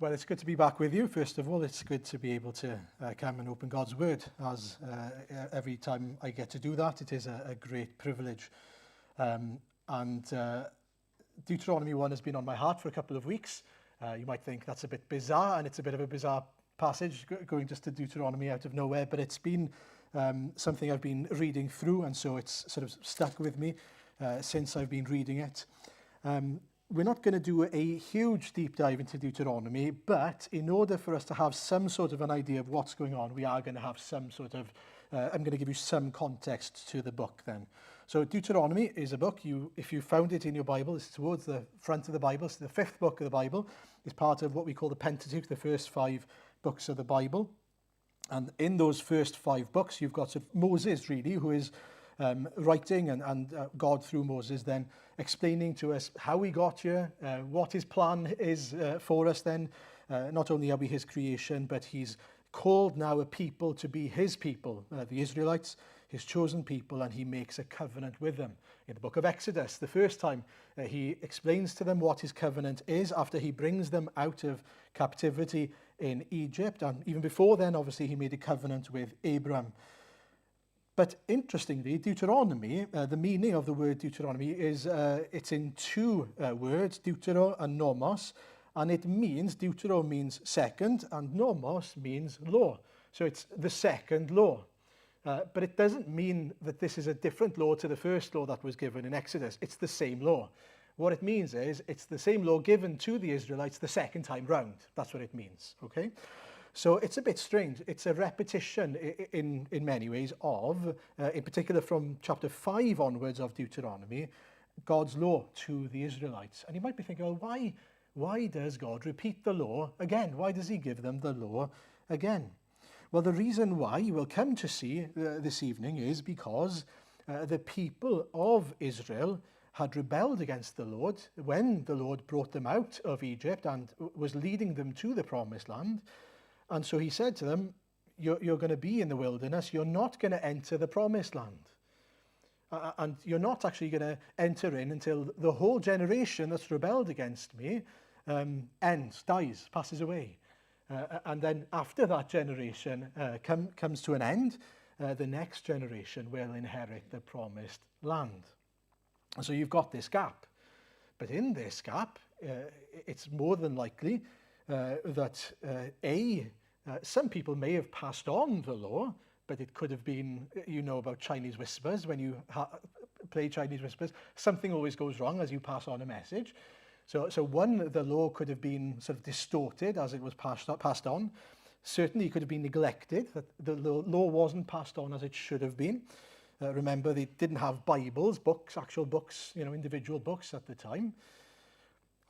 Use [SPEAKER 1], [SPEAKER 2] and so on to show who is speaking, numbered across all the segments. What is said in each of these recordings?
[SPEAKER 1] Well, it's good to be back with you. First of all, it's good to be able to come and open God's Word, as every time I get to do that, it is a great privilege. And Deuteronomy 1 has been on my heart for a couple of weeks. You might think that's a bit bizarre, and it's a bit of a bizarre passage, going just to Deuteronomy out of nowhere, but it's been something I've been reading through, and so it's sort of stuck with me since I've been reading it. We're not going to do a huge deep dive into Deuteronomy, but in order for us to have some sort of an idea of what's going on, we are going to have some sort of, I'm going to give you some context to the book then. So Deuteronomy is a book, if you found it in your Bible, it's towards the front of the Bible. So the fifth book of the Bible is part of what we call the Pentateuch, the first 5 books of the Bible. And in those first 5 books, you've got sort of Moses, really, who is writing and God through Moses then explaining to us how we got here, what his plan is for us then. Not only are we his creation, but he's called now a people to be his people, the Israelites, his chosen people, and he makes a covenant with them. In the book of Exodus, the first time he explains to them what his covenant is after he brings them out of captivity in Egypt. And even before then, obviously, he made a covenant with Abraham. But interestingly, Deuteronomy, the meaning of the word Deuteronomy is, it's in 2 words, deutero and nomos, and it means, deutero means second, and nomos means law. So it's the second law. But it doesn't mean that this is a different law to the first law that was given in Exodus. It's the same law. What it means is it's the same law given to the Israelites the second time round. That's what it means, okay? So it's a bit strange. It's a repetition in many ways of, in particular from chapter 5 onwards of Deuteronomy, God's law to the Israelites. And you might be thinking, well, why does God repeat the law again? Why does he give them the law again? Well, the reason why you will come to see this evening is because the people of Israel had rebelled against the Lord when the Lord brought them out of Egypt and was leading them to the promised land. And so he said to them, you're going to be in the wilderness. You're not going to enter the promised land. And you're not actually going to enter in until the whole generation that's rebelled against me ends, dies, passes away. And then after that generation comes to an end, the next generation will inherit the promised land. And so you've got this gap. But in this gap, it's more than likely that some people may have passed on the law, but it could have been, you know about Chinese whispers. When you play Chinese whispers, something always goes wrong as you pass on a message. So the law could have been sort of distorted as it was passed on. Certainly it could have been neglected, that the law wasn't passed on as it should have been. Remember, they didn't have Bibles, books, actual books, individual books at the time.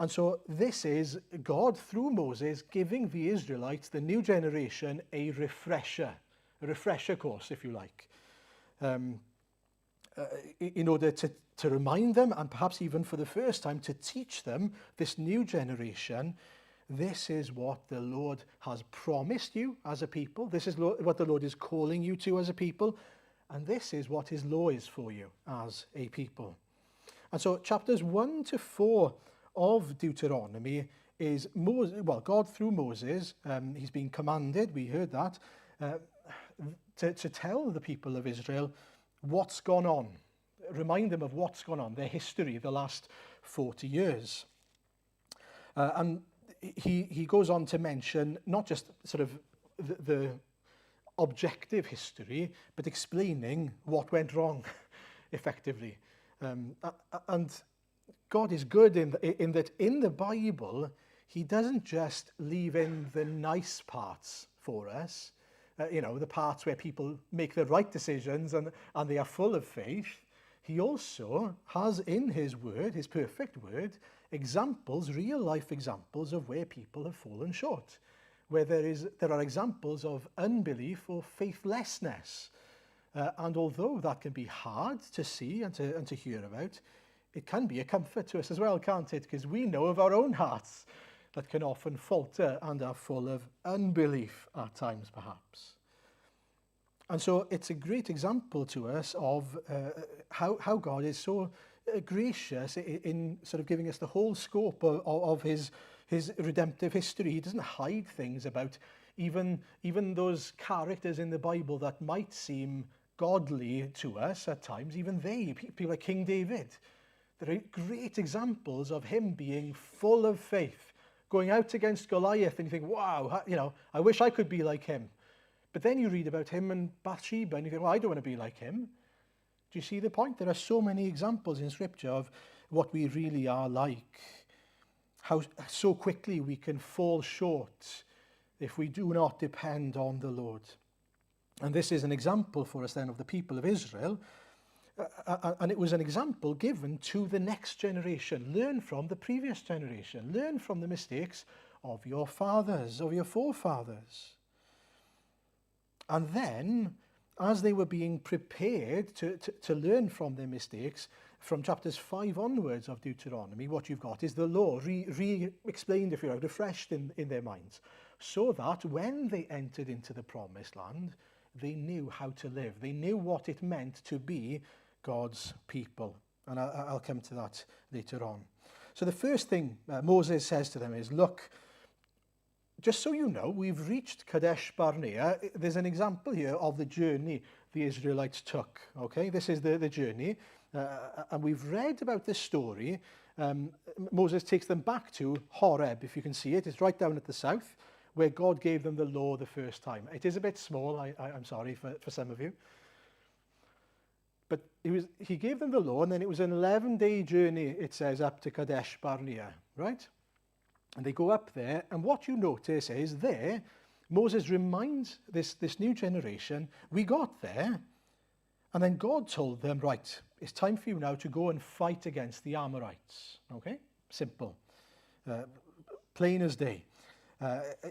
[SPEAKER 1] And so this is God, through Moses, giving the Israelites, the new generation, a refresher course, if you like, in order to remind them, and perhaps even for the first time, to teach them, this new generation, this is what the Lord has promised you as a people. This is what the Lord is calling you to as a people. And this is what his law is for you as a people. And so chapters 1 to 4 of Deuteronomy is God through Moses, he's been commanded, we heard that, to tell the people of Israel what's gone on, remind them of what's gone on, their history, the last 40 years. And he goes on to mention not just sort of the objective history, but explaining what went wrong, effectively. And God is good in that in the Bible, he doesn't just leave in the nice parts for us, the parts where people make the right decisions and they are full of faith. He also has in his word, his perfect word, examples, real life examples of where people have fallen short, where there are examples of unbelief or faithlessness. And although that can be hard to see and to hear about, it can be a comfort to us as well, can't it? Because we know of our own hearts that can often falter and are full of unbelief at times, perhaps. And so it's a great example to us of how God is so gracious in sort of giving us the whole scope of his his redemptive history. He doesn't hide things about even those characters in the Bible that might seem godly to us at times. Even they, people like King David, there are great examples of him being full of faith, going out against Goliath, and you think, wow, I wish I could be like him. But then you read about him and Bathsheba, and you think, well, I don't want to be like him. Do you see the point? There are so many examples in Scripture of what we really are like, how so quickly we can fall short if we do not depend on the Lord. And this is an example for us then of the people of Israel, and it was an example given to the next generation. Learn from the previous generation. Learn from the mistakes of your fathers, of your forefathers. And then, as they were being prepared to learn from their mistakes, from chapters 5 onwards of Deuteronomy, what you've got is the law re-explained, if you like, refreshed in their minds, so that when they entered into the promised land, they knew how to live. They knew what it meant to be God's people. And I'll come to that later on. So the first thing Moses says to them is, look, just so you know, we've reached Kadesh Barnea. There's an example here of the journey the Israelites took. Okay, this is the journey. And we've read about this story. Moses takes them back to Horeb, if you can see it. It's right down at the south, where God gave them the law the first time. It is a bit small, I'm sorry for some of you. But he gave them the law, and then it was an 11-day journey, it says, up to Kadesh Barnea, right? And they go up there, and what you notice is there, Moses reminds this new generation, we got there, and then God told them, right, it's time for you now to go and fight against the Amorites. Okay? Simple. Plain as day.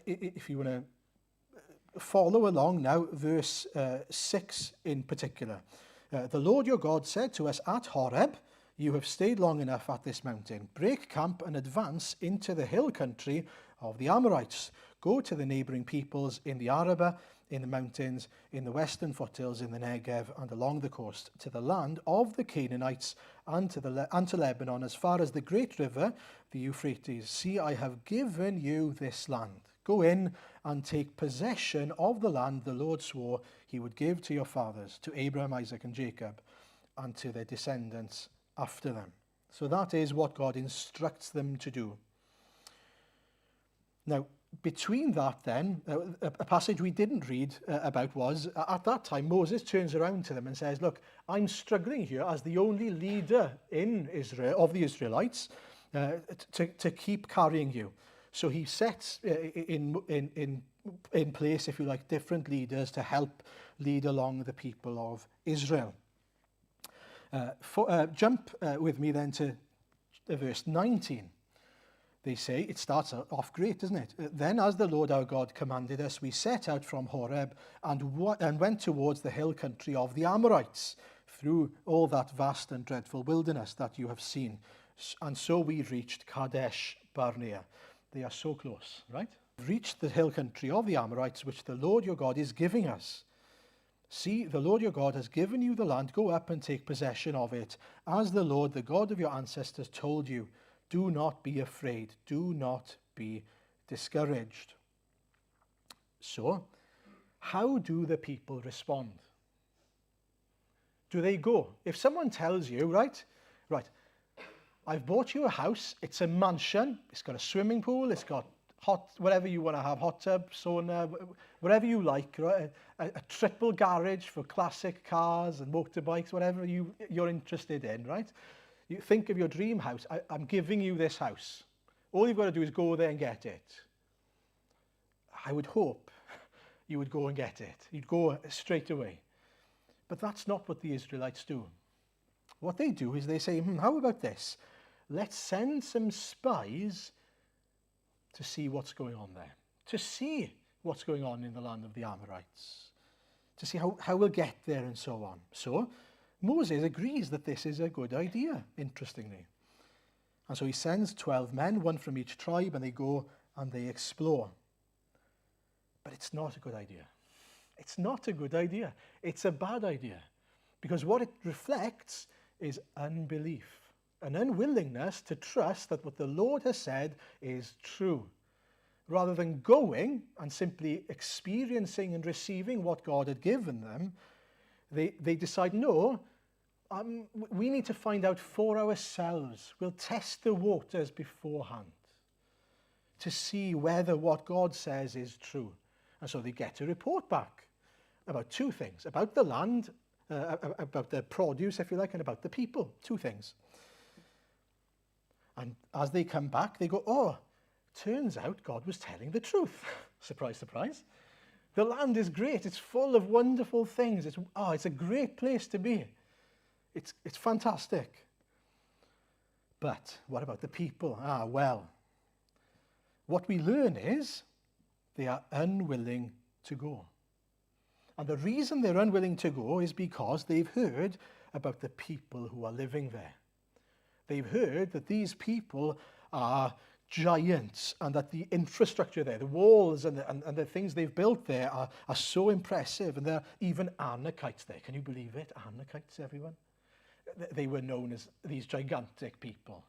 [SPEAKER 1] If you want to follow along now, verse 6 in particular. The Lord your God said to us at Horeb, you have stayed long enough at this mountain. Break camp and advance into the hill country of the Amorites. Go to the neighbouring peoples in the Arabah, in the mountains, in the western foothills, in the Negev, and along the coast, to the land of the Canaanites, and to Lebanon, as far as the great river, the Euphrates. See, I have given you this land. Go in and take possession of the land the Lord swore he would give to your fathers, to Abraham, Isaac, and Jacob, and to their descendants after them. So that is what God instructs them to do. Now, between that then, a passage we didn't read about was, at that time, Moses turns around to them and says, look, I'm struggling here as the only leader in Israel, of the Israelites, to keep carrying you. So he sets in place, if you like, different leaders to help lead along the people of Israel. Jump with me then to verse 19. They say, it starts off great, doesn't it? Then as the Lord our God commanded us, we set out from Horeb and went towards the hill country of the Amorites, through all that vast and dreadful wilderness that you have seen. And so we reached Kadesh Barnea. They are so close, right? We've reached the hill country of the Amorites, which the Lord your God is giving us. See, the Lord your God has given you the land. Go up and take possession of it, as the Lord, the God of your ancestors, told you. Do not be afraid. Do not be discouraged. So, how do the people respond? Do they go? If someone tells you, right, I've bought you a house, it's a mansion, it's got a swimming pool, it's got whatever you want to have, hot tub, sauna, whatever you like, right? A triple garage for classic cars and motorbikes, whatever you're interested in, right? You think of your dream house. I'm giving you this house. All you've got to do is go there and get it. I would hope you would go and get it. You'd go straight away. But that's not what the Israelites do. What they do is they say, how about this? Let's send some spies to see what's going on there. To see what's going on in the land of the Amorites. To see how we'll get there and so on. So Moses agrees that this is a good idea, interestingly. And so he sends 12 men, one from each tribe, and they go and they explore. But it's not a good idea. It's not a good idea. It's a bad idea. Because what it reflects is unbelief. an unwillingness to trust that what the Lord has said is true. Rather than going and simply experiencing and receiving what God had given them, they decide, no, we need to find out for ourselves. We'll test the waters beforehand to see whether what God says is true. And so they get a report back about two things, about the land, about the produce, if you like, and about the people. Two things. And as they come back, they go, oh, turns out God was telling the truth. Surprise, surprise. The land is great. It's full of wonderful things. It's a great place to be. It's fantastic. But what about the people? Well, what we learn is they are unwilling to go. And the reason they're unwilling to go is because they've heard about the people who are living there. They've heard that these people are giants and that the infrastructure there, the walls and the things they've built there are so impressive. And there are even Anakites there. Can you believe it? Anakites, everyone? They were known as these gigantic people.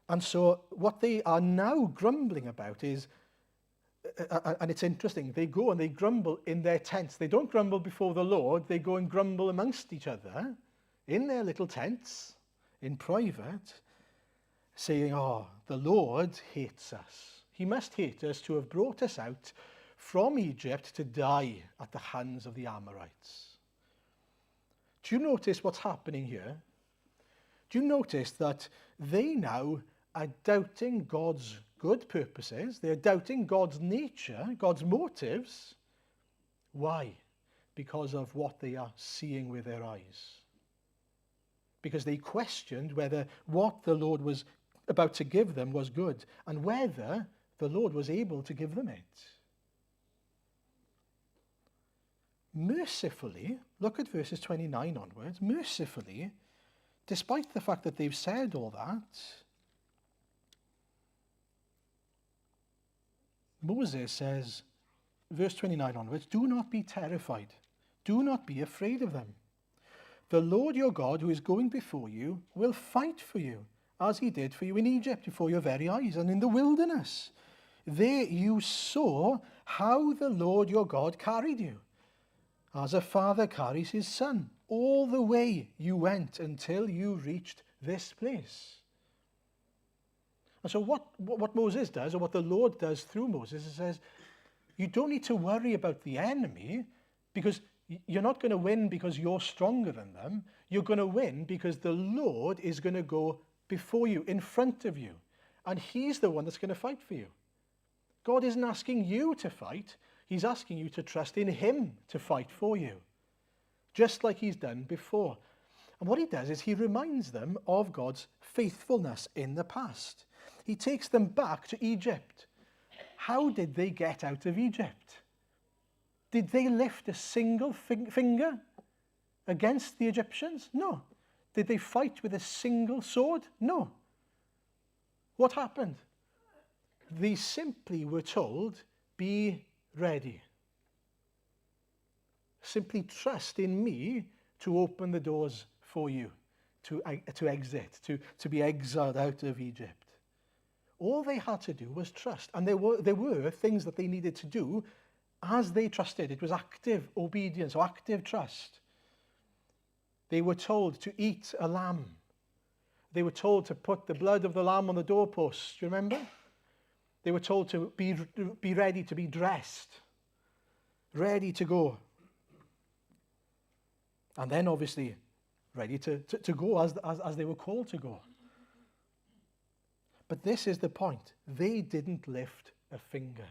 [SPEAKER 1] And so what they are now grumbling about is, and it's interesting, they go and they grumble in their tents. They don't grumble before the Lord. They go and grumble amongst each other in their little tents, in private, saying, oh, the Lord hates us. He must hate us to have brought us out from Egypt to die at the hands of the Amorites. Do you notice what's happening here? Do you notice that they now are doubting God's good purposes? They're doubting God's nature, God's motives. Why? Because of what they are seeing with their eyes. Because they questioned whether what the Lord was about to give them was good and whether the Lord was able to give them it. Mercifully, look at verses 29 onwards, mercifully, despite the fact that they've said all that, Moses says, verse 29 onwards, do not be terrified. Do not be afraid of them. The Lord your God, who is going before you, will fight for you, as he did for you in Egypt before your very eyes and in the wilderness. There you saw how the Lord your God carried you, as a father carries his son, all the way you went until you reached this place. And so what Moses does, or what the Lord does through Moses, is says, you don't need to worry about the enemy, because you're not going to win because you're stronger than them. You're going to win because the Lord is going to go before you, in front of you. And he's the one that's going to fight for you. God isn't asking you to fight. He's asking you to trust in him to fight for you, just like he's done before. And what he does is he reminds them of God's faithfulness in the past. He takes them back to Egypt. How did they get out of Egypt? Did they lift a single finger against the Egyptians? No. Did they fight with a single sword? No. What happened? They simply were told, be ready. Simply trust in me to open the doors for you, to exit, to be exiled out of Egypt. All they had to do was trust. And there were things that they needed to do as they trusted. It was active obedience or active trust. They were told to eat a lamb. They were told to put the blood of the lamb on the doorposts. Do you remember? They were told to be ready to be dressed, ready to go. And then obviously ready to go as they were called to go. But this is the point. They didn't lift a finger.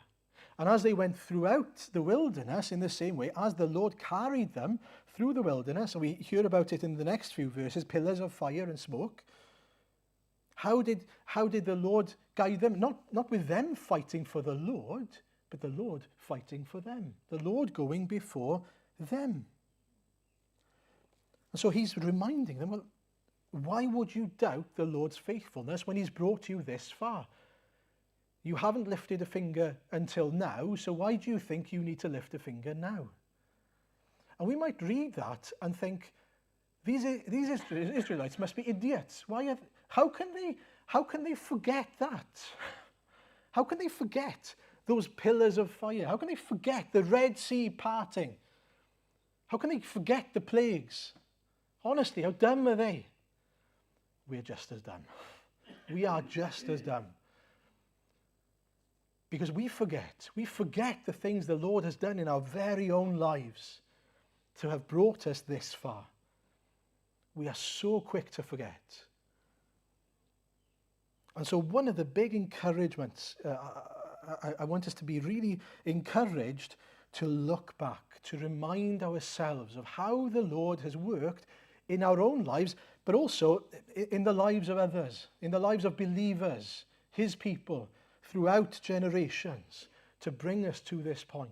[SPEAKER 1] And as they went throughout the wilderness in the same way, as the Lord carried them through the wilderness, and we hear about it in the next few verses, pillars of fire and smoke, how did the Lord guide them? Not with them fighting for the Lord, but the Lord fighting for them. The Lord going before them. And so he's reminding them, well, why would you doubt the Lord's faithfulness when he's brought you this far? You haven't lifted a finger until now, so why do you think you need to lift a finger now? And we might read that and think, These Israelites must be idiots. How can they forget that? How can they forget those pillars of fire? How can they forget the Red Sea parting? How can they forget the plagues? Honestly, how dumb are they? We're just as dumb. We are just as dumb. Because we forget the things the Lord has done in our very own lives to have brought us this far. We are so quick to forget. And so one of the big encouragements, I want us to be really encouraged to look back, to remind ourselves of how the Lord has worked in our own lives, but also in the lives of others, in the lives of believers, his people, throughout generations, to bring us to this point.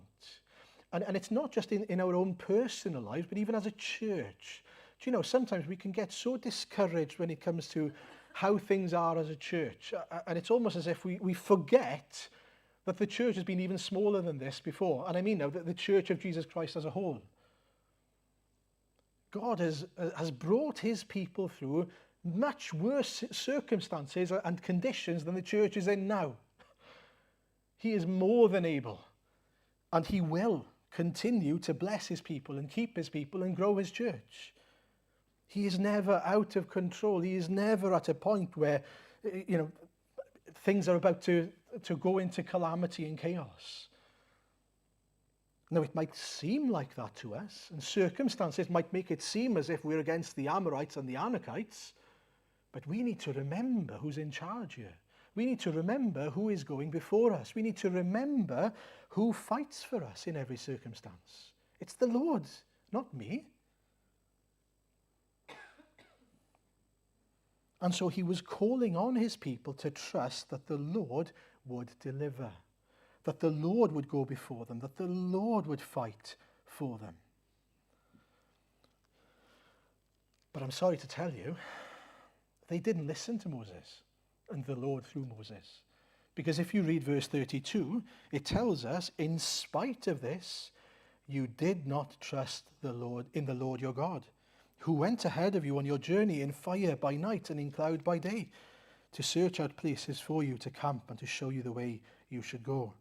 [SPEAKER 1] And it's not just in our own personal lives, but even as a church. Do you know, sometimes we can get so discouraged when it comes to how things are as a church. And it's almost as if we forget that the church has been even smaller than this before. And I mean now, the church of Jesus Christ as a whole. God has brought his people through much worse circumstances and conditions than the church is in now. He is more than able, and he will continue to bless his people and keep his people and grow his church. He is never out of control. He is never at a point where, things are about to go into calamity and chaos. Now, it might seem like that to us, and circumstances might make it seem as if we're against the Amorites and the Anakites, but we need to remember who's in charge here. We need to remember who is going before us. We need to remember who fights for us in every circumstance. It's the Lord, not me. And so he was calling on his people to trust that the Lord would deliver, that the Lord would go before them, that the Lord would fight for them. But I'm sorry to tell you, they didn't listen to Moses and the Lord through Moses. Because if you read verse 32, it tells us, in spite of this, you did not trust the Lord your God, who went ahead of you on your journey in fire by night and in cloud by day, to search out places for you to camp and to show you the way you should go.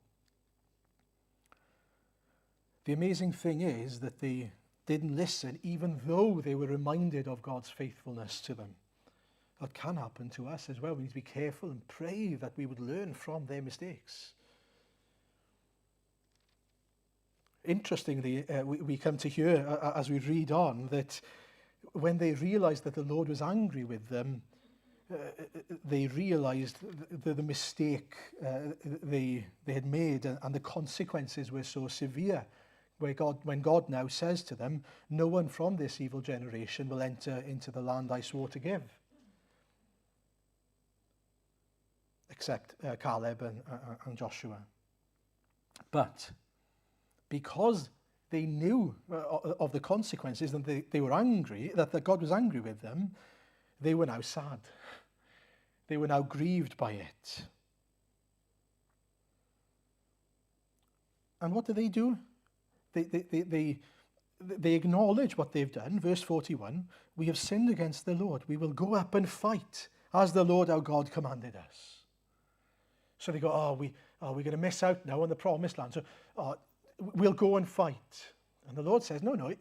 [SPEAKER 1] The amazing thing is that they didn't listen, even though they were reminded of God's faithfulness to them. That can happen to us as well. We need to be careful and pray that we would learn from their mistakes. Interestingly, we come to hear, as we read on, that when they realized that the Lord was angry with them, they realized the mistake they had made, and the consequences were so severe. When God now says to them, no one from this evil generation will enter into the land I swore to give, except Caleb and Joshua. But because they knew of the consequences and they were angry, that God was angry with them, they were now sad. They were now grieved by it. And what do? They acknowledge what they've done. Verse 41, we have sinned against the Lord. We will go up and fight as the Lord our God commanded us. So they go, we're going to miss out now on the promised land. So we'll go and fight. And the Lord says, no.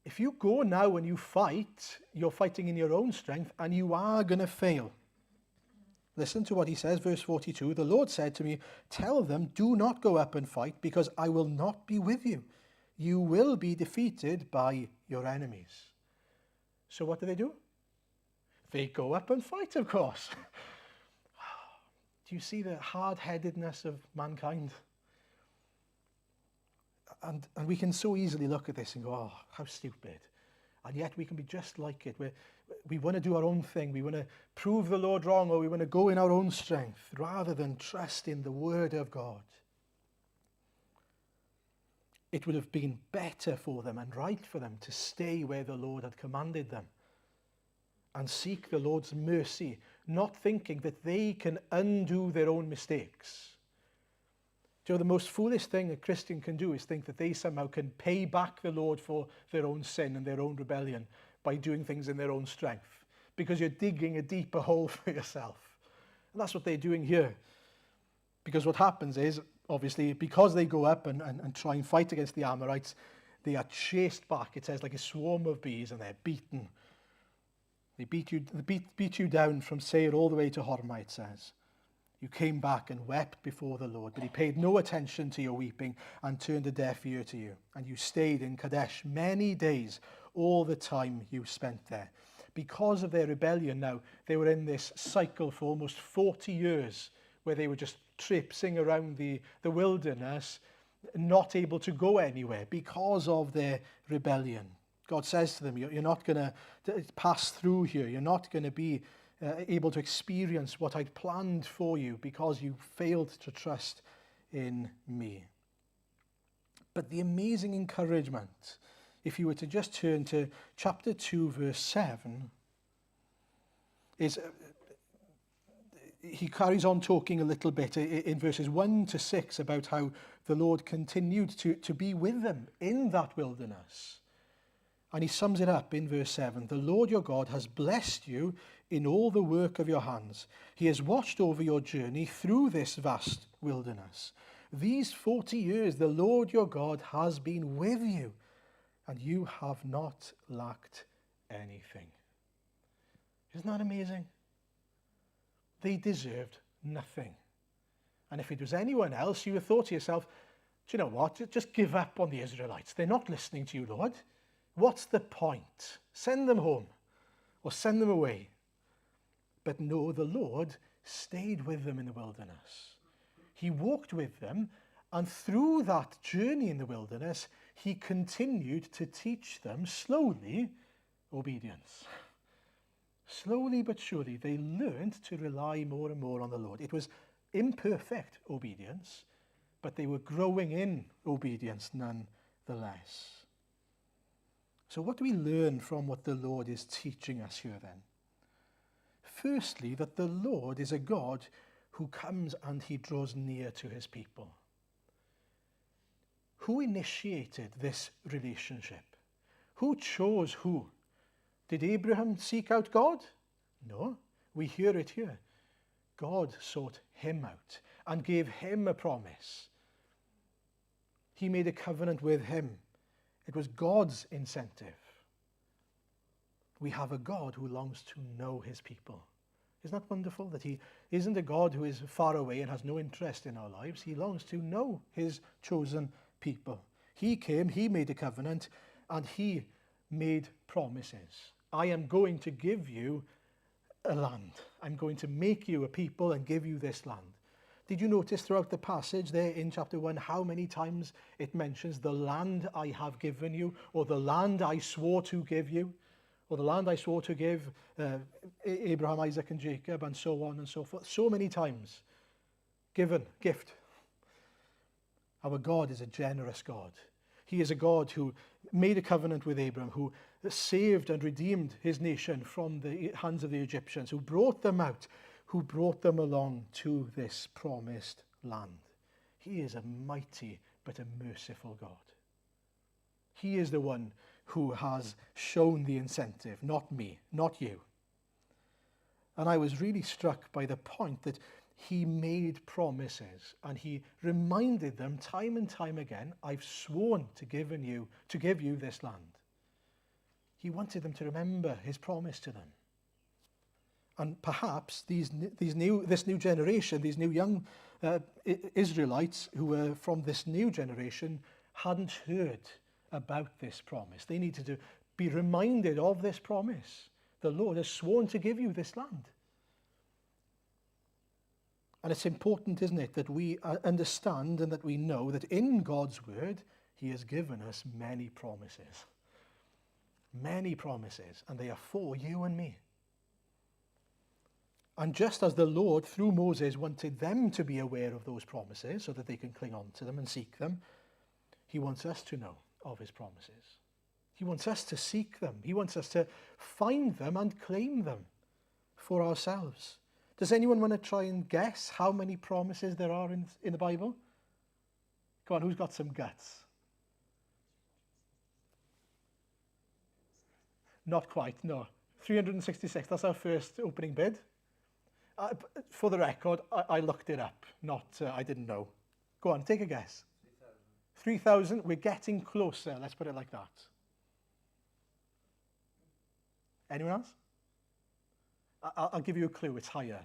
[SPEAKER 1] If you go now and you fight, you're fighting in your own strength and you are going to fail. Listen to what he says, verse 42. The Lord said to me, tell them, do not go up and fight, because I will not be with you. You will be defeated by your enemies. So what do? They go up and fight, of course. Do you see the hard-headedness of mankind? And we can so easily look at this and go, oh, how stupid. And yet we can be just like it. We want to do our own thing. We want to prove the Lord wrong, or we want to go in our own strength rather than trust in the Word of God. It would have been better for them and right for them to stay where the Lord had commanded them and seek the Lord's mercy, not thinking that they can undo their own mistakes. Do you know, the most foolish thing a Christian can do is think that they somehow can pay back the Lord for their own sin and their own rebellion by doing things in their own strength, because you're digging a deeper hole for yourself. And that's what they're doing here. Because what happens is, obviously, because they go up and try and fight against the Amorites, they are chased back, it says, like a swarm of bees, and they're beaten. They beat you down from Seir all the way to Hormah, it says. You came back and wept before the Lord, but he paid no attention to your weeping and turned a deaf ear to you. And you stayed in Kadesh many days, all the time you spent there. Because of their rebellion now, they were in this cycle for almost 40 years where they were just traipsing around the wilderness, not able to go anywhere because of their rebellion. God says to them, you're not going to pass through here. You're not going to be able to experience what I'd planned for you because you failed to trust in me. But the amazing encouragement, if you were to just turn to chapter 2, verse 7, is he carries on talking a little bit in verses 1 to 6 about how the Lord continued to be with them in that wilderness. And he sums it up in verse 7. The Lord your God has blessed you in all the work of your hands. He has watched over your journey through this vast wilderness. These 40 years the Lord your God has been with you, and you have not lacked anything. Isn't that amazing? They deserved nothing. And if it was anyone else, you would have thought to yourself, do you know what? Just give up on the Israelites. They're not listening to you, Lord. What's the point? Send them home or send them away. But no, the Lord stayed with them in the wilderness. He walked with them, and through that journey in the wilderness, he continued to teach them slowly obedience. Slowly but surely, they learned to rely more and more on the Lord. It was imperfect obedience, but they were growing in obedience nonetheless. So what do we learn from what the Lord is teaching us here then? Firstly, that the Lord is a God who comes and he draws near to his people. Who initiated this relationship? Who chose who? Did Abraham seek out God? No, we hear it here. God sought him out and gave him a promise. He made a covenant with him. It was God's incentive. We have a God who longs to know his people. Isn't that wonderful? That he isn't a God who is far away and has no interest in our lives. He longs to know his chosen people. He came, he made a covenant, and he made promises. I am going to give you a land. I'm going to make you a people and give you this land. Did you notice throughout the passage there in chapter 1 how many times it mentions the land I have given you, or the land I swore to give you, or the land I swore to give Abraham, Isaac and Jacob, and so on and so forth. So many times. Given, gift. Our God is a generous God. He is a God who made a covenant with Abraham, who saved and redeemed his nation from the hands of the Egyptians, who brought them out, who brought them along to this promised land. He is a mighty but a merciful God. He is the one who has shown the incentive, not me, not you. And I was really struck by the point that he made promises and he reminded them time and time again, I've sworn to give you this land. He wanted them to remember his promise to them. And perhaps this new generation, these new young Israelites who were from this new generation hadn't heard about this promise. They needed to be reminded of this promise. The Lord has sworn to give you this land. And it's important, isn't it, that we understand and that we know that in God's word, he has given us many promises. Many promises, and they are for you and me. And just as the Lord, through Moses, wanted them to be aware of those promises so that they can cling on to them and seek them, he wants us to know of his promises. He wants us to seek them. He wants us to find them and claim them for ourselves. Does anyone want to try and guess how many promises there are in the Bible? Come on, who's got some guts? Not quite, no. 366, that's our first opening bid. For the record, I looked it up, not, I didn't know. Go on, take a guess. 3,000, we're getting closer, let's put it like that. Anyone else? I'll give you a clue, it's higher.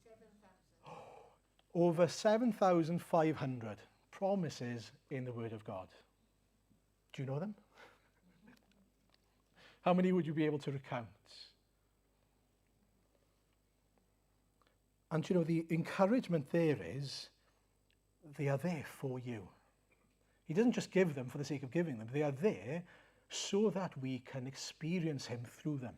[SPEAKER 2] 7,000.
[SPEAKER 1] Over 7,500 promises in the Word of God. Do you know them? How many would you be able to recount? And you know, the encouragement there is, they are there for you. He doesn't just give them for the sake of giving them. They are there so that we can experience him through them.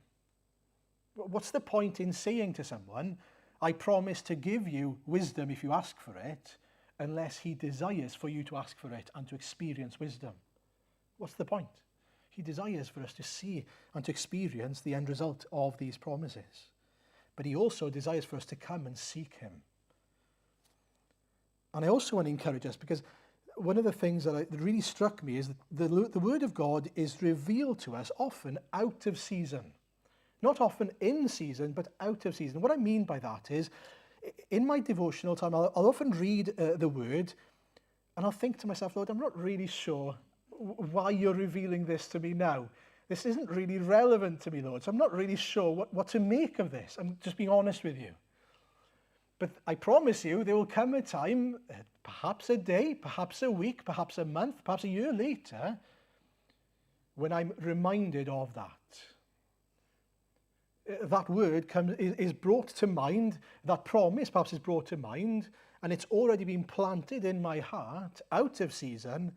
[SPEAKER 1] What's the point in saying to someone, I promise to give you wisdom if you ask for it, unless he desires for you to ask for it and to experience wisdom? What's the point? He desires for us to see and to experience the end result of these promises. But he also desires for us to come and seek him. And I also want to encourage us, because one of the things that really struck me is that the Word of God is revealed to us often out of season. Not often in season, but out of season. What I mean by that is, in my devotional time, I'll often read the Word, and I'll think to myself, Lord, I'm not really sure why you're revealing this to me now. This isn't really relevant to me, Lord, so I'm not really sure what to make of this. I'm just being honest with you. But I promise you, there will come a time, perhaps a day, perhaps a week, perhaps a month, perhaps a year later, when I'm reminded of that. That word is brought to mind, that promise perhaps is brought to mind, and it's already been planted in my heart out of season,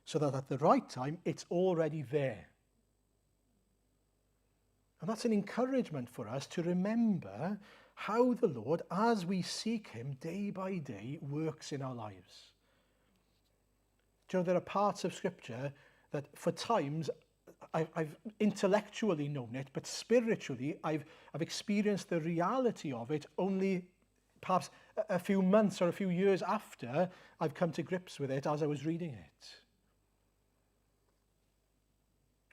[SPEAKER 1] so that at the right time, it's already there. And that's an encouragement for us to remember how the Lord, as we seek him day by day, works in our lives. Do you know, there are parts of Scripture that for times I've intellectually known it, but spiritually I've experienced the reality of it only perhaps a few months or a few years after I've come to grips with it as I was reading it.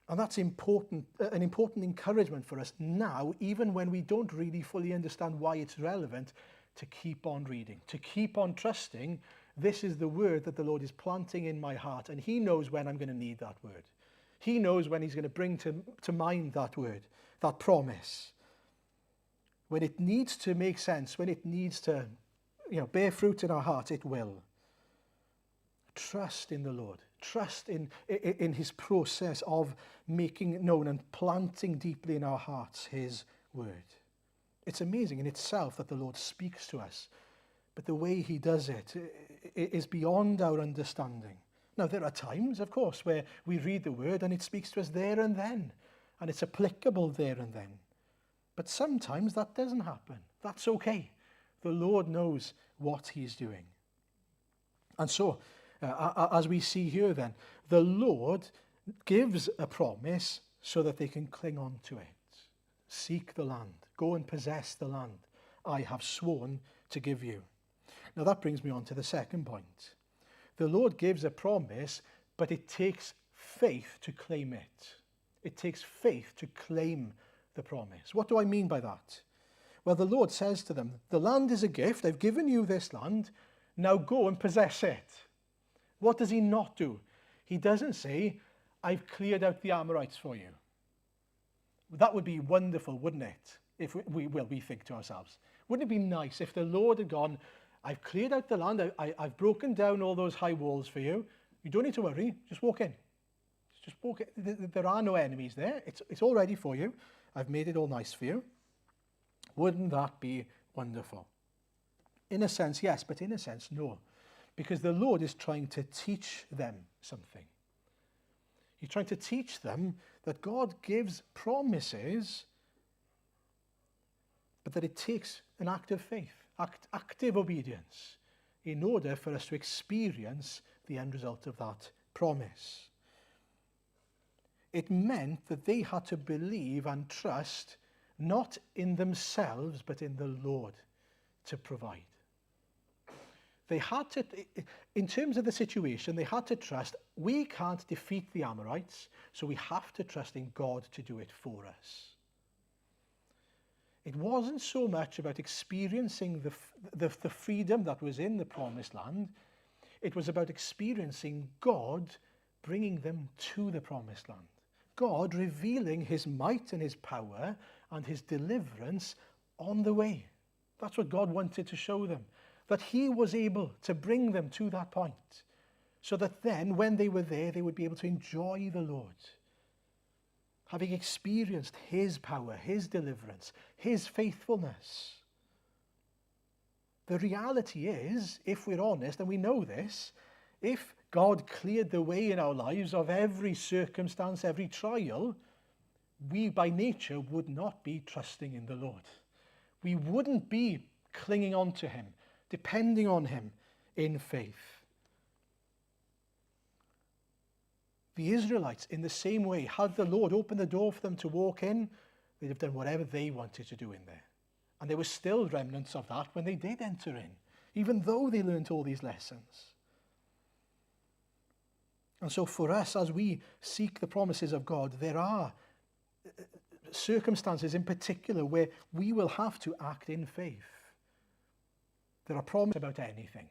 [SPEAKER 1] And that's important, an important encouragement for us now, even when we don't really fully understand why it's relevant, to keep on reading, to keep on trusting. This is the word that the Lord is planting in my heart, and he knows when I'm going to need that word. He knows when he's going to bring to mind that word, that promise. When it needs to make sense, when it needs to, bear fruit in our heart, it will. Trust in the Lord. Trust in his process of making known and planting deeply in our hearts his word. It's amazing in itself that the Lord speaks to us, but the way he does it is beyond our understanding. Now, there are times, of course, where we read the word and it speaks to us there and then, and it's applicable there and then. But sometimes that doesn't happen. That's okay. The Lord knows what he's doing. And so, as we see here then, the Lord gives a promise so that they can cling on to it. Seek the land. Go and possess the land I have sworn to give you. Now that brings me on to the second point. The Lord gives a promise, but it takes faith to claim it. It takes faith to claim the promise. What do I mean by that? Well, the Lord says to them, the land is a gift. I've given you this land. Now go and possess it. What does he not do? He doesn't say, I've cleared out the Amorites for you. That would be wonderful, wouldn't it? If we think to ourselves. Wouldn't it be nice if the Lord had gone, I've cleared out the land, I've broken down all those high walls for you. You don't need to worry, just walk in. Just walk in. There are no enemies there. It's all ready for you. I've made it all nice for you. Wouldn't that be wonderful? In a sense, yes, but in a sense, no. Because the Lord is trying to teach them something. He's trying to teach them that God gives promises, but that it takes an act of faith, active obedience, in order for us to experience the end result of that promise. It meant that they had to believe and trust not in themselves, but in the Lord to provide. They had to, in terms of the situation, they had to trust, we can't defeat the Amorites, so we have to trust in God to do it for us. It wasn't so much about experiencing the freedom that was in the promised land. It was about experiencing God bringing them to the promised land. God revealing his might and his power and his deliverance on the way. That's what God wanted to show them. That he was able to bring them to that point. So that then, when they were there, they would be able to enjoy the Lord. Having experienced his power, his deliverance, his faithfulness. The reality is, if we're honest, and we know this, if God cleared the way in our lives of every circumstance, every trial, we by nature would not be trusting in the Lord. We wouldn't be clinging on to him, depending on him in faith. The Israelites, in the same way, had the Lord opened the door for them to walk in, they'd have done whatever they wanted to do in there. And there were still remnants of that when they did enter in, even though they learnt all these lessons. And so for us, as we seek the promises of God, there are circumstances in particular where we will have to act in faith. There are promises about anything.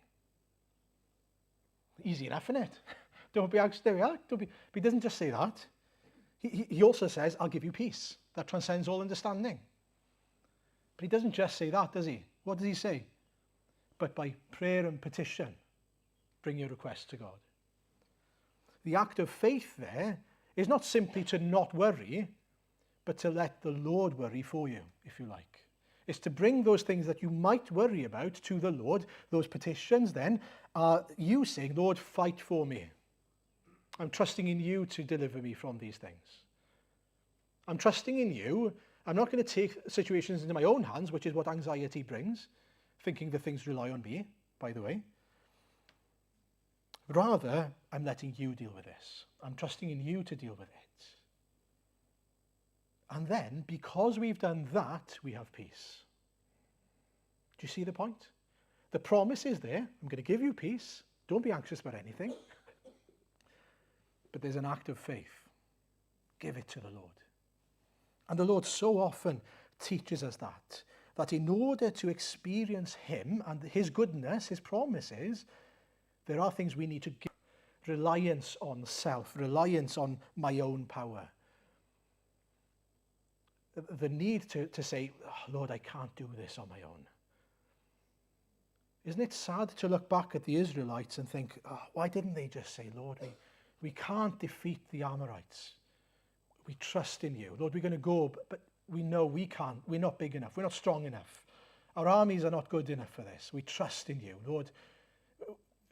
[SPEAKER 1] Easy enough, isn't it? Don't be anxious. There we are. But he doesn't just say that. He also says, I'll give you peace that transcends all understanding. But he doesn't just say that, does he? What does he say? But by prayer and petition, bring your requests to God. The act of faith there is not simply to not worry, but to let the Lord worry for you, if you like. It's to bring those things that you might worry about to the Lord. Those petitions then are you saying, Lord, fight for me. I'm trusting in you to deliver me from these things. I'm trusting in you. I'm not going to take situations into my own hands, which is what anxiety brings, thinking that things rely on me, by the way. Rather, I'm letting you deal with this. I'm trusting in you to deal with it. And then, because we've done that, we have peace. Do you see the point? The promise is there. I'm going to give you peace. Don't be anxious about anything. But there's an act of faith. Give it to the Lord. And the Lord so often teaches us that in order to experience him and his goodness, his promises, there are things we need to give. Reliance on self, reliance on my own power. The need to say, oh, Lord, I can't do this on my own. Isn't it sad to look back at the Israelites and think, oh, why didn't they just say, Lord, we can't defeat the Amorites. We trust in you. Lord, we're going to go, but we know we can't. We're not big enough. We're not strong enough. Our armies are not good enough for this. We trust in you. Lord,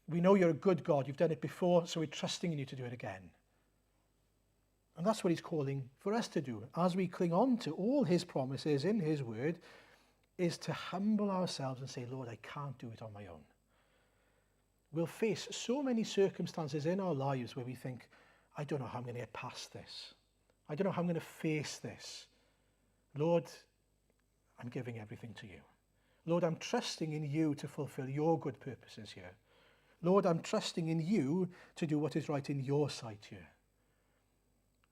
[SPEAKER 1] we know you're a good God. You've done it before, so we're trusting in you to do it again. And that's what he's calling for us to do as we cling on to all his promises in his word, is to humble ourselves and say, Lord, I can't do it on my own. We'll face so many circumstances in our lives where we think, I don't know how I'm going to get past this. I don't know how I'm going to face this. Lord, I'm giving everything to you. Lord, I'm trusting in you to fulfill your good purposes here. Lord, I'm trusting in you to do what is right in your sight here.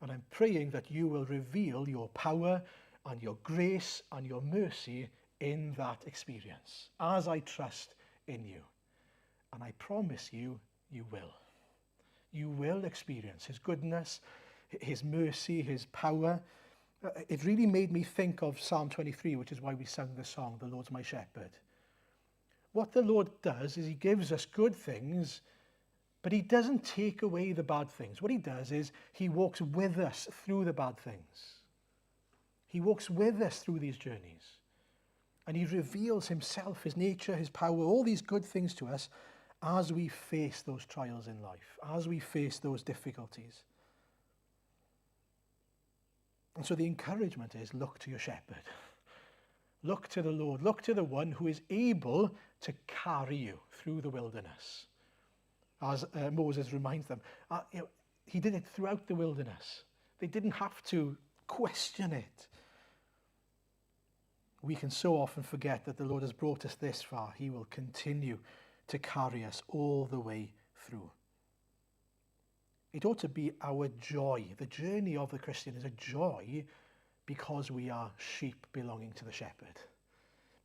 [SPEAKER 1] And I'm praying that you will reveal your power and your grace and your mercy in that experience as I trust in you. And I promise you, you will. You will experience his goodness, his mercy, his power. It really made me think of Psalm 23, which is why we sang the song, The Lord's My Shepherd. What the Lord does is he gives us good things, but he doesn't take away the bad things. What he does is he walks with us through the bad things. He walks with us through these journeys. And he reveals himself, his nature, his power, all these good things to us as we face those trials in life, as we face those difficulties. And so the encouragement is, look to your shepherd. Look to the Lord. Look to the one who is able to carry you through the wilderness. As Moses reminds them, he did it throughout the wilderness. They didn't have to question it. We can so often forget that the Lord has brought us this far. He will continue to carry us all the way through. It ought to be our joy. The journey of the Christian is a joy because we are sheep belonging to the shepherd.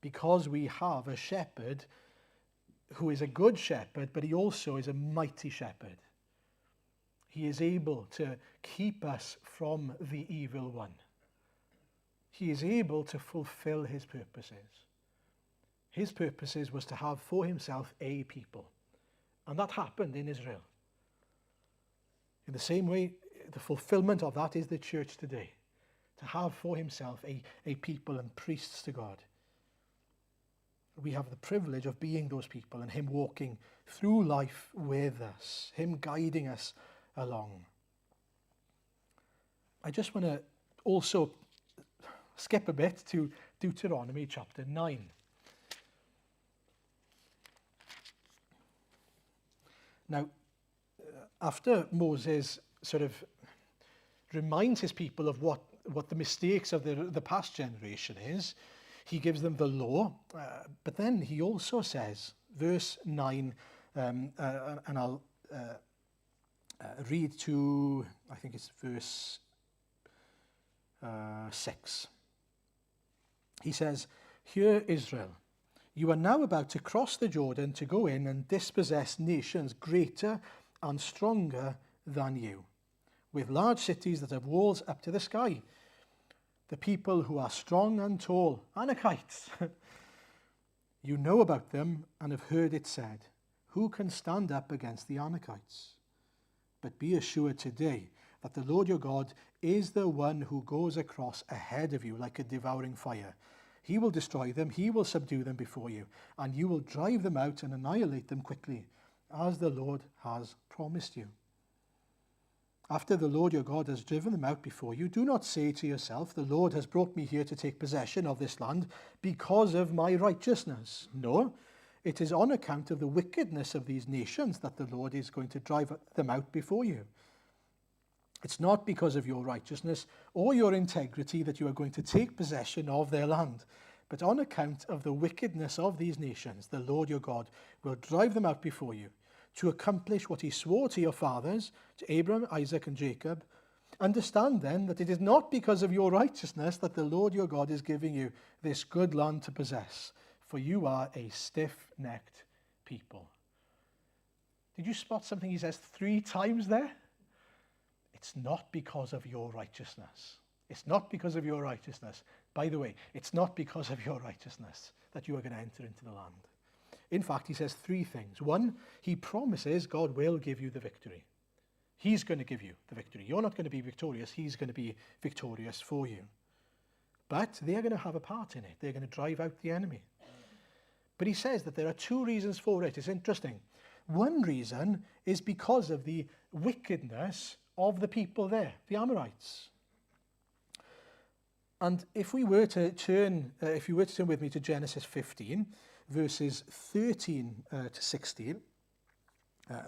[SPEAKER 1] Because we have a shepherd who is a good shepherd, but he also is a mighty shepherd. He is able to keep us from the evil one. He is able to fulfill his purposes. His purposes was to have for himself a people. And that happened in Israel. In the same way, the fulfillment of that is the church today. To have for himself a people and priests to God. We have the privilege of being those people and him walking through life with us, him guiding us along. I just want to also skip a bit to Deuteronomy chapter 9. Now, after Moses sort of reminds his people of what the mistakes of the past generation is, he gives them the law, but then he also says, verse 9, and I'll read to, I think it's verse 6. He says, "Hear, Israel, you are now about to cross the Jordan to go in and dispossess nations greater and stronger than you, with large cities that have walls up to the sky. The people who are strong and tall, Anakites. You know about them and have heard it said, who can stand up against the Anakites? But be assured today that the Lord your God is the one who goes across ahead of you like a devouring fire. He will destroy them, he will subdue them before you, and you will drive them out and annihilate them quickly, as the Lord has promised you. After the Lord your God has driven them out before you, do not say to yourself, the Lord has brought me here to take possession of this land because of my righteousness. No, it is on account of the wickedness of these nations that the Lord is going to drive them out before you. It's not because of your righteousness or your integrity that you are going to take possession of their land, but on account of the wickedness of these nations, the Lord your God will drive them out before you, to accomplish what he swore to your fathers, to Abraham, Isaac, and Jacob. Understand then that it is not because of your righteousness that the Lord your God is giving you this good land to possess, for you are a stiff-necked people." Did you spot something he says 3 times there? It's not because of your righteousness. It's not because of your righteousness. By the way, it's not because of your righteousness that you are going to enter into the land. In fact, he says 3 things. 1, he promises God will give you the victory. He's going to give you the victory. You're not going to be victorious. He's going to be victorious for you. But they're going to have a part in it. They're going to drive out the enemy. But he says that there are 2 reasons for it. It's interesting. One reason is because of the wickedness of the people there, the Amorites. And if you were to turn with me to Genesis 15, verses 13 to 16,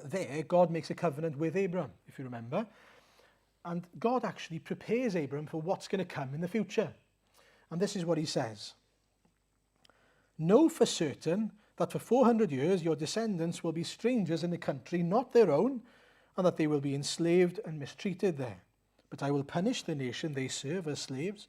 [SPEAKER 1] there God makes a covenant with Abram, if you remember. And God actually prepares Abram for what's going to come in the future. And this is what he says. "Know for certain that for 400 years your descendants will be strangers in a country not their own, and that they will be enslaved and mistreated there. But I will punish the nation they serve as slaves,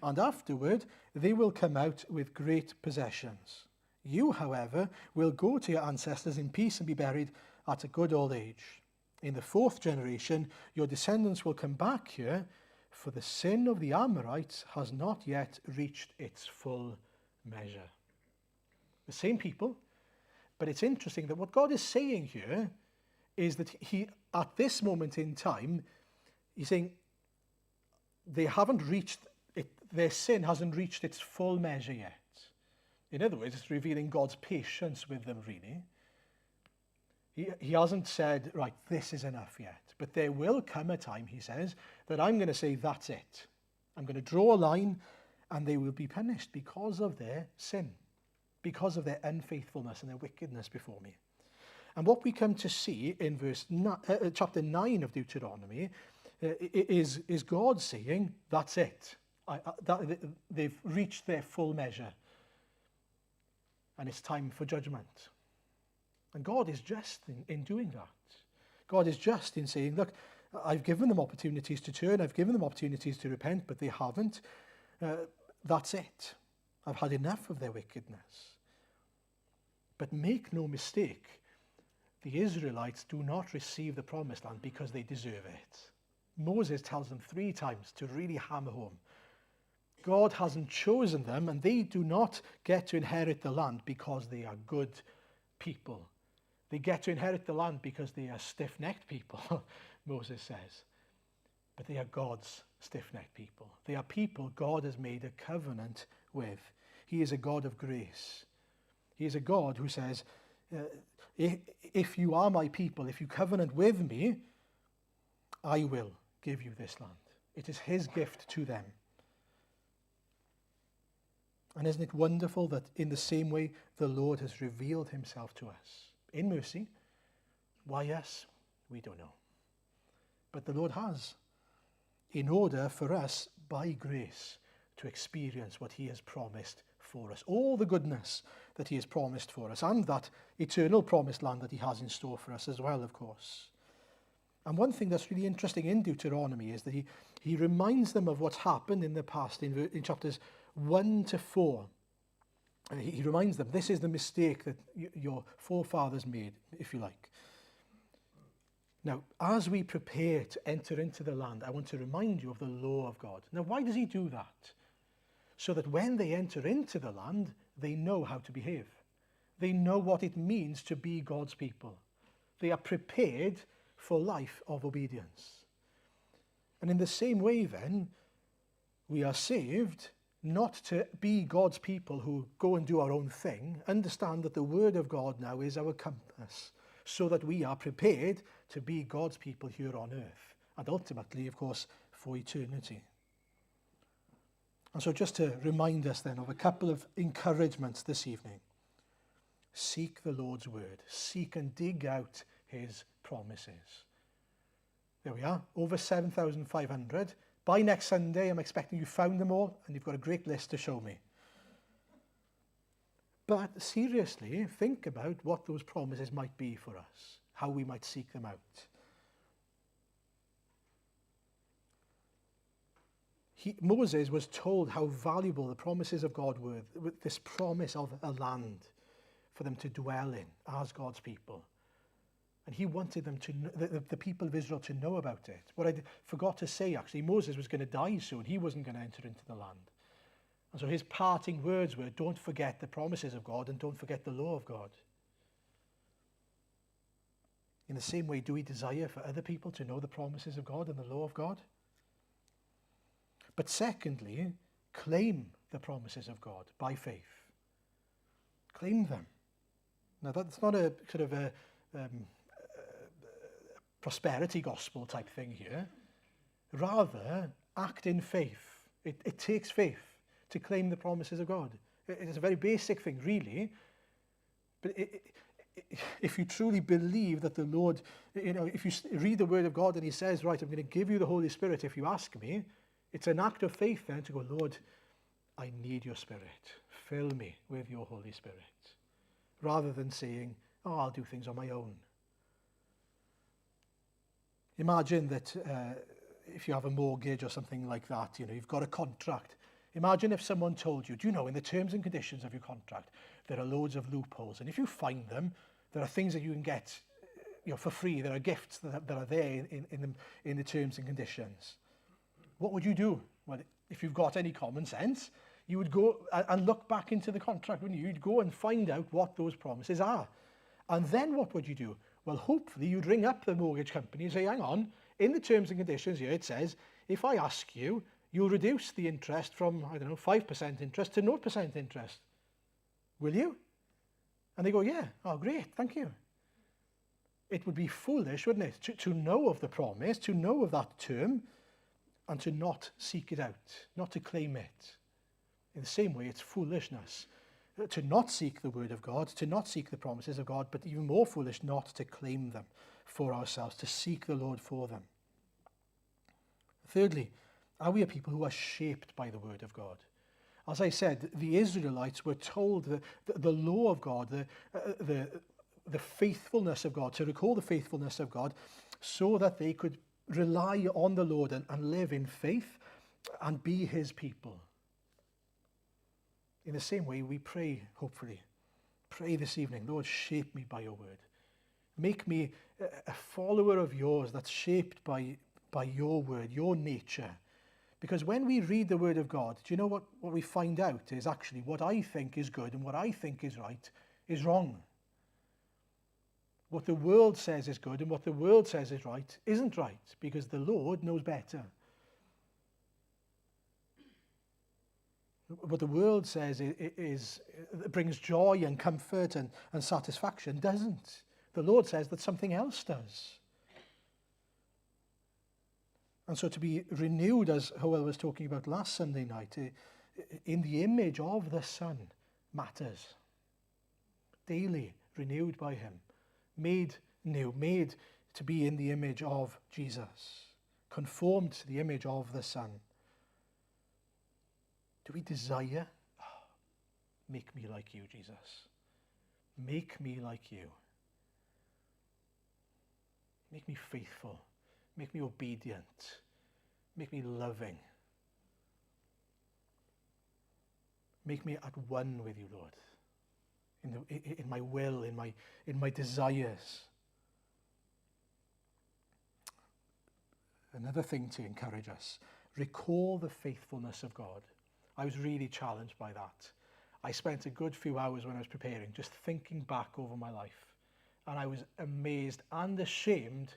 [SPEAKER 1] and afterward they will come out with great possessions. You, however, will go to your ancestors in peace and be buried at a good old age. In the 4th generation, your descendants will come back here, for the sin of the Amorites has not yet reached its full measure." The same people, but it's interesting that what God is saying here is that he, at this moment in time, he's saying they haven't reached it, their sin hasn't reached its full measure yet. In other words, it's revealing God's patience with them, really. He hasn't said, right, this is enough yet. But there will come a time, he says, that I'm going to say, that's it. I'm going to draw a line, and they will be punished because of their sin, because of their unfaithfulness and their wickedness before me. And what we come to see in chapter 9 of Deuteronomy is God saying, that's it. They've reached their full measure. And it's time for judgment. And God is just in doing that. God is just in saying, look, I've given them opportunities to turn, I've given them opportunities to repent, but they haven't. That's it. I've had enough of their wickedness. But make no mistake, the Israelites do not receive the promised land because they deserve it. Moses tells them 3 times to really hammer home. God hasn't chosen them, and they do not get to inherit the land because they are good people. They get to inherit the land because they are stiff-necked people, Moses says. But they are God's stiff-necked people. They are people God has made a covenant with. He is a God of grace. He is a God who says, if you are my people, if you covenant with me, I will give you this land. It is his gift to them. And isn't it wonderful that in the same way the Lord has revealed himself to us in mercy? Why us? We don't know. But the Lord has, in order for us, by grace, to experience what he has promised for us. All the goodness that he has promised for us, and that eternal promised land that he has in store for us as well, of course. And one thing that's really interesting in Deuteronomy is that he reminds them of what's happened in the past in chapters 1 to 4. And he reminds them, this is the mistake that your forefathers made, if you like. Now, as we prepare to enter into the land, I want to remind you of the law of God. Now, why does he do that? So that when they enter into the land, they know how to behave. They know what it means to be God's people. They are prepared for life of obedience. And in the same way then, we are saved not to be God's people who go and do our own thing. Understand that the word of God now is our compass, so that we are prepared to be God's people here on earth, and ultimately, of course, for eternity. And so just to remind us then of a couple of encouragements this evening. Seek the Lord's word. Seek and dig out his promises. There we are, over 7,500. By next Sunday, I'm expecting you found them all, and you've got a great list to show me. But seriously, think about what those promises might be for us, how we might seek them out. Moses was told how valuable the promises of God were, with this promise of a land for them to dwell in as God's people. And he wanted them to, the people of Israel, to know about it. What I forgot to say, actually, Moses was going to die soon. He wasn't going to enter into the land. And so his parting words were, don't forget the promises of God and don't forget the law of God. In the same way, do we desire for other people to know the promises of God and the law of God? But secondly, claim the promises of God by faith. Claim them. Now, that's not a sort of a prosperity gospel type thing here. Rather, act in faith. It takes faith to claim the promises of God. It's a very basic thing, really. But if you truly believe that the Lord, if you read the word of God and he says, right, I'm going to give you the Holy Spirit if you ask me, it's an act of faith then to go, Lord, I need your Spirit. Fill me with your Holy Spirit. Rather than saying, oh, I'll do things on my own. Imagine that if you have a mortgage or something like that, you've got a contract. Imagine if someone told you, do you know, in the terms and conditions of your contract, there are loads of loopholes. And if you find them, there are things that you can get for free. There are gifts that are there in the terms and conditions. What would you do? Well, if you've got any common sense, you would go and look back into the contract, wouldn't you? You'd go and find out what those promises are. And then what would you do? Well, hopefully you'd ring up the mortgage company and say, hang on, in the terms and conditions here it says, if I ask you, you'll reduce the interest from, 5% interest to 0% interest. Will you? And they go, yeah, oh great, thank you. It would be foolish, wouldn't it, to know of the promise, to know of that term, and to not seek it out, not to claim it. In the same way, it's foolishness to not seek the word of God, to not seek the promises of God, but even more foolish not to claim them for ourselves, to seek the Lord for them. Thirdly, are we a people who are shaped by the word of God? As I said, the Israelites were told the law of God, the faithfulness of God, to recall the faithfulness of God, so that they could rely on the Lord and live in faith and be his people. In the same way, we pray, hopefully, pray this evening, Lord, shape me by your word. Make me a follower of yours that's shaped by your word, your nature. Because when we read the word of God, do you know what we find out is actually what I think is good and what I think is right is wrong. What the world says is good and what the world says is right isn't right, because the Lord knows better. What the world says brings joy and comfort and satisfaction doesn't. The Lord says that something else does. And so to be renewed, as Howell was talking about last Sunday night, in the image of the Son matters. Daily renewed by him, made new, made to be in the image of Jesus, conformed to the image of the Son. Do we desire, make me like you, Jesus. Make me like you. Make me faithful. Make me obedient. Make me loving. Make me at one with you, Lord. In my will, in my desires. Another thing to encourage us, recall the faithfulness of God. I was really challenged by that. I spent a good few hours when I was preparing just thinking back over my life, and I was amazed and ashamed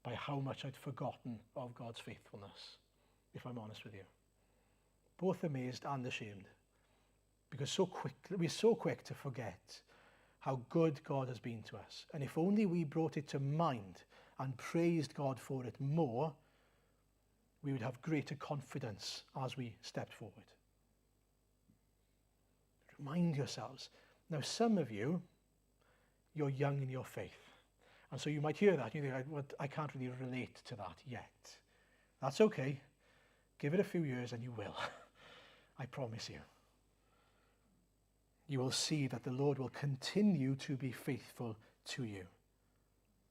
[SPEAKER 1] by how much I'd forgotten of God's faithfulness, if I'm honest with you. Both amazed and ashamed, because we're so quick to forget how good God has been to us. And if only we brought it to mind and praised God for it more, we would have greater confidence as we stepped forward. Remind yourselves. Now, some of you, you're young in your faith. And so you might hear that and you think, well, I can't really relate to that yet. That's okay. Give it a few years and you will. I promise you. You will see that the Lord will continue to be faithful to you.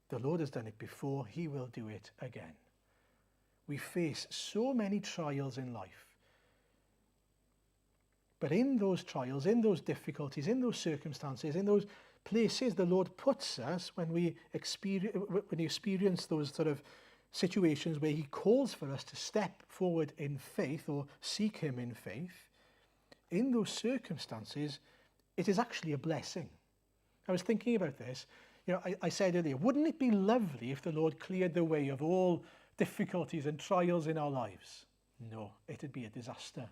[SPEAKER 1] The Lord has done it before. He will do it again. We face so many trials in life. But in those trials, in those difficulties, in those circumstances, in those places the Lord puts us when we experience those sort of situations where he calls for us to step forward in faith or seek him in faith, in those circumstances, it is actually a blessing. I was thinking about this. You know, I said earlier, wouldn't it be lovely if the Lord cleared the way of all difficulties and trials in our lives? No, it'd be a disaster.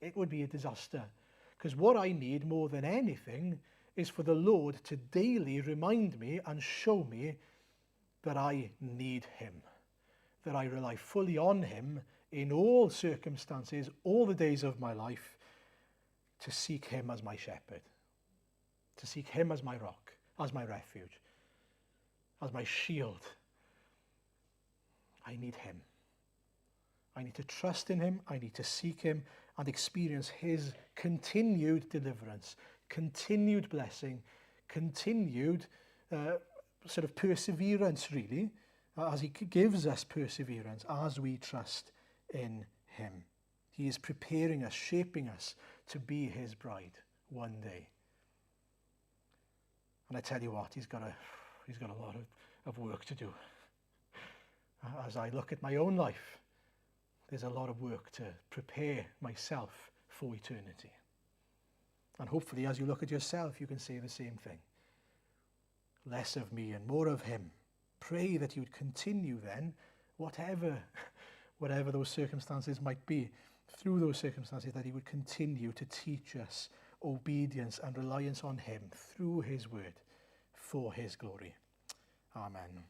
[SPEAKER 1] It would be a disaster. Because what I need more than anything is for the Lord to daily remind me and show me that I need him, that I rely fully on him in all circumstances, all the days of my life, to seek him as my shepherd, to seek him as my rock, as my refuge, as my shield. I need him. I need to trust in him. I need to seek him and experience his continued deliverance, continued blessing, continued sort of perseverance, really, as he gives us perseverance as we trust in him. He is preparing us, shaping us to be his bride one day. And I tell you what, he's got a lot of work to do. As I look at my own life, there's a lot of work to prepare myself for eternity. And hopefully as you look at yourself, you can say the same thing. Less of me and more of him. Pray that you would continue then, whatever those circumstances might be, through those circumstances, that he would continue to teach us obedience and reliance on him through his word for his glory. Amen.